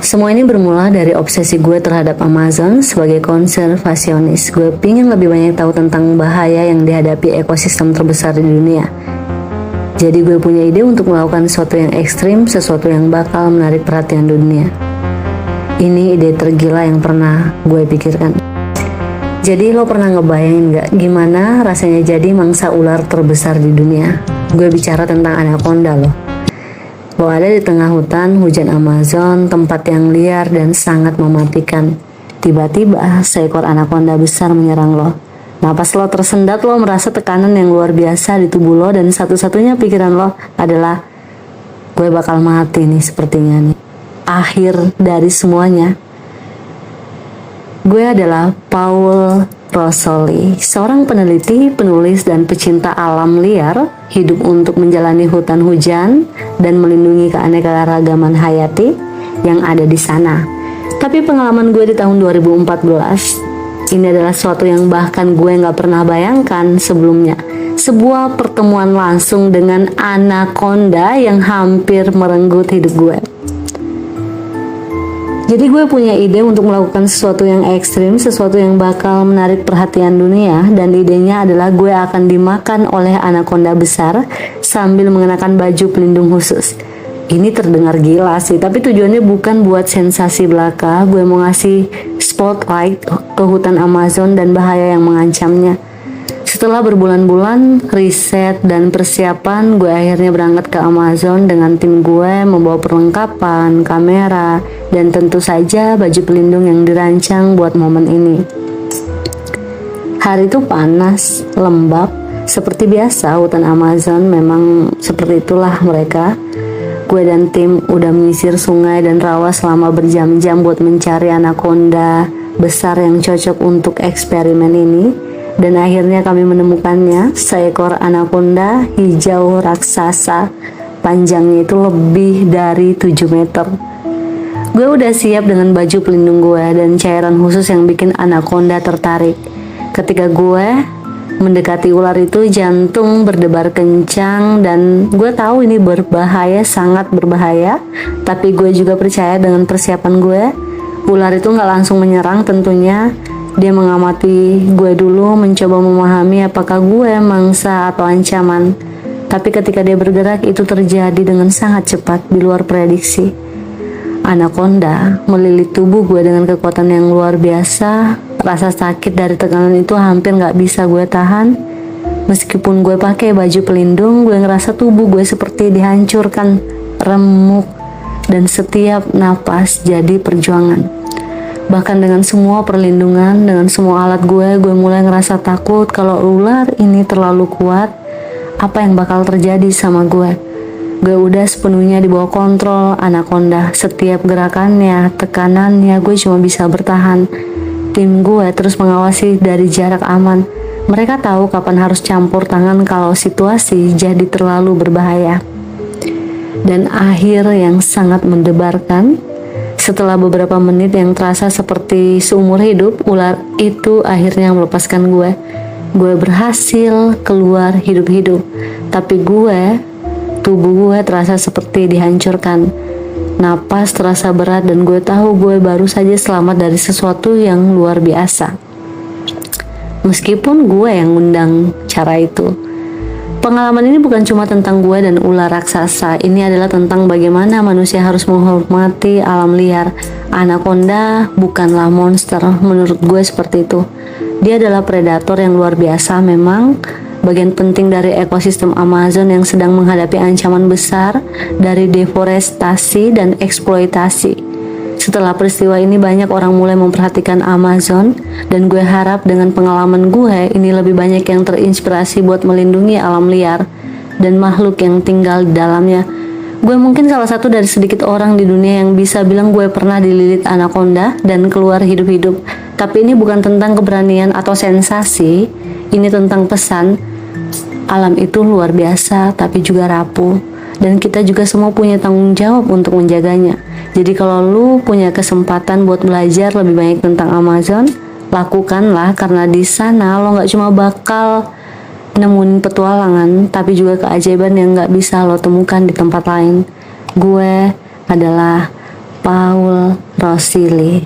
Semua ini bermula dari obsesi gue terhadap Amazon sebagai konservasionis. Gue pingin lebih banyak tahu tentang bahaya yang dihadapi ekosistem terbesar di dunia. Jadi gue punya ide untuk melakukan sesuatu yang ekstrim, sesuatu yang bakal menarik perhatian dunia. Ini ide tergila yang pernah gue pikirkan. Jadi lo pernah ngebayangin gak gimana rasanya jadi mangsa ular terbesar di dunia? Gue bicara tentang anaconda loh. Lo ada di tengah hutan hujan Amazon, tempat yang liar dan sangat mematikan. Tiba-tiba seekor anaconda besar menyerang lo. Napas lo tersendat, lo merasa tekanan yang luar biasa di tubuh lo, dan satu-satunya pikiran lo adalah gue bakal mati nih sepertinya nih. Akhir dari semuanya. Gue adalah Paul Rosoli, seorang peneliti, penulis, dan pecinta alam liar, hidup untuk menjalani hutan hujan dan melindungi keanekaragaman hayati yang ada di sana. Tapi pengalaman gue di tahun 2014, ini adalah sesuatu yang bahkan gue gak pernah bayangkan sebelumnya. Sebuah pertemuan langsung dengan anaconda yang hampir merenggut hidup gue. Jadi gue punya ide untuk melakukan sesuatu yang ekstrim, sesuatu yang bakal menarik perhatian dunia, dan idenya adalah gue akan dimakan oleh anaconda besar sambil mengenakan baju pelindung khusus. Ini terdengar gila sih, tapi tujuannya bukan buat sensasi belaka. Gue mau ngasih spotlight ke hutan Amazon dan bahaya yang mengancamnya. Setelah berbulan-bulan riset dan persiapan, gue akhirnya berangkat ke Amazon dengan tim gue, membawa perlengkapan, kamera, dan tentu saja baju pelindung yang dirancang buat momen ini. Hari itu panas, lembab, seperti biasa hutan Amazon memang seperti itulah mereka. Gue dan tim udah menyisir sungai dan rawa selama berjam-jam buat mencari anaconda besar yang cocok untuk eksperimen ini. Dan akhirnya kami menemukannya, seekor anaconda hijau raksasa, panjangnya itu lebih dari 7 meter. Gue udah siap dengan baju pelindung gue dan cairan khusus yang bikin anaconda tertarik. Ketika gue mendekati ular itu, jantung berdebar kencang, dan gue tahu ini berbahaya, sangat berbahaya. Tapi gue juga percaya dengan persiapan gue. Ular itu gak langsung menyerang tentunya. Dia mengamati gue dulu, mencoba memahami apakah gue mangsa atau ancaman. Tapi ketika dia bergerak, itu terjadi dengan sangat cepat, di luar prediksi. Anaconda melilit tubuh gue dengan kekuatan yang luar biasa. Rasa sakit dari tekanan itu hampir gak bisa gue tahan. Meskipun gue pakai baju pelindung, gue ngerasa tubuh gue seperti dihancurkan, remuk, dan setiap napas jadi perjuangan. Bahkan dengan semua perlindungan, dengan semua alat gue mulai ngerasa takut kalau ular ini terlalu kuat. Apa yang bakal terjadi sama gue? Gue udah sepenuhnya di bawah kontrol anaconda. Setiap gerakannya, tekanannya, gue cuma bisa bertahan. Tim gue terus mengawasi dari jarak aman. Mereka tahu kapan harus campur tangan kalau situasi jadi terlalu berbahaya. Dan akhir yang sangat mendebarkan, setelah beberapa menit yang terasa seperti seumur hidup, ular itu akhirnya melepaskan gue. Gue berhasil keluar hidup-hidup, tapi tubuh gue terasa seperti dihancurkan. Napas terasa berat dan gue tahu gue baru saja selamat dari sesuatu yang luar biasa. Meskipun gue yang ngundang cara itu. Pengalaman ini bukan cuma tentang gue dan ular raksasa. Ini adalah tentang bagaimana manusia harus menghormati alam liar. Anaconda bukanlah monster, menurut gue seperti itu. Dia adalah predator yang luar biasa memang, bagian penting dari ekosistem Amazon yang sedang menghadapi ancaman besar dari deforestasi dan eksploitasi. Setelah peristiwa ini banyak orang mulai memperhatikan Amazon, dan gue harap dengan pengalaman gue ini lebih banyak yang terinspirasi buat melindungi alam liar dan makhluk yang tinggal di dalamnya. Gue mungkin salah satu dari sedikit orang di dunia yang bisa bilang gue pernah dililit anaconda dan keluar hidup-hidup. Tapi ini bukan tentang keberanian atau sensasi, ini tentang pesan. Alam itu luar biasa tapi juga rapuh, dan kita juga semua punya tanggung jawab untuk menjaganya. Jadi kalau lu punya kesempatan buat belajar lebih banyak tentang Amazon, lakukanlah, karena di sana lo gak cuma bakal nemuin petualangan, tapi juga keajaiban yang gak bisa lo temukan di tempat lain. Gue adalah Paul Rosili.